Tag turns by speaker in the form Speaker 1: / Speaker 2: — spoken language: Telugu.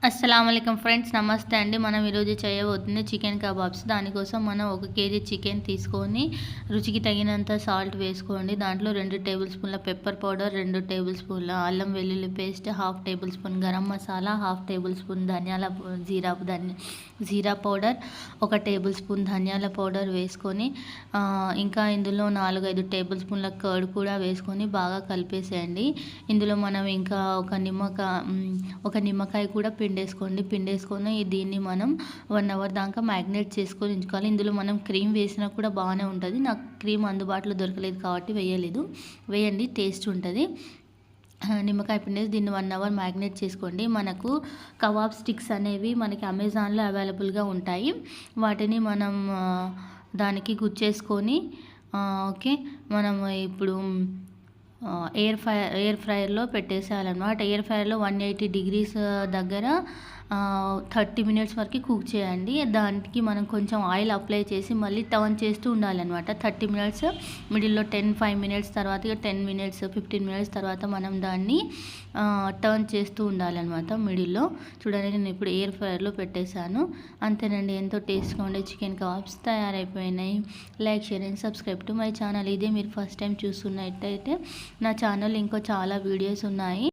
Speaker 1: అస్సలాముఅలైకుం ఫ్రెండ్స్, నమస్తే అండి. మనం ఈరోజు చేయబోతుంది చికెన్ కబాబ్స్. దానికోసం మనం 1 కేజీ చికెన్ తీసుకొని రుచికి తగినంత సాల్ట్ వేసుకోండి. దాంట్లో 2 టేబుల్ స్పూన్ల పెప్పర్ పౌడర్, 2 టేబుల్ స్పూన్ల అల్లం వెల్లుల్లి paste, 1/2 table spoon garam masala, 1/2 table spoon జీరా పౌడర్, 1 టేబుల్ స్పూన్ ధనియాల పౌడర్ వేసుకొని ఇంకా ఇందులో 4-5 టేబుల్ స్పూన్ల కర్డ్ కూడా వేసుకొని బాగా కలిపేసేయండి. ఇందులో మనం ఇంకా ఒక నిమ్మకాయ కూడా పిండేసుకొని దీన్ని మనం 1 అవర్ దాకా మ్యాగ్నేట్ చేసుకొని ఉంచుకోవాలి. ఇందులో మనం క్రీమ్ వేసినా కూడా బాగానే ఉంటుంది. నాకు క్రీమ్ అందుబాటులో దొరకలేదు కాబట్టి వేయండి, టేస్ట్ ఉంటుంది. నిమ్మకాయ పిండేసి దీన్ని 1 అవర్ మ్యాగ్నేట్ చేసుకోండి. మనకు కబాబ్ స్టిక్స్ అనేవి మనకి అమెజాన్లో అవైలబుల్గా ఉంటాయి. వాటిని మనం దానికి గుచ్చేసుకొని ఓకే, మనం ఇప్పుడు ఎయిర్ ఫ్రైయర్లో పెట్టేసేయాలన్నమాట. ఎయిర్ ఫ్రైయర్లో 180 degrees దగ్గర 30 minutes వరకు కుక్ చేయండి. దానికి మనం కొంచెం ఆయిల్ అప్లై చేసి మళ్ళీ టర్న్ చేస్తూ ఉండాలన్నమాట. 30 minutes మిడిల్లో 5 minutes తర్వాత 10 minutes 15 minutes తర్వాత మనం దాన్ని టర్న్ చేస్తూ ఉండాలన్నమాట మిడిల్లో. చూడండి, నేను ఇప్పుడు ఎయిర్ ఫ్రైయర్లో పెట్టేశాను. అంతేనండి, ఎంతో టేస్ట్గా ఉండే చికెన్ కబాబ్స్ తయారైపోయినాయి. Like, share and subscribe to my channel. ఇదే మీరు ఫస్ట్ టైం చూస్తున్నట్టయితే నా ఛానల్ ఇంకో చాలా వీడియోస్ ఉన్నాయి.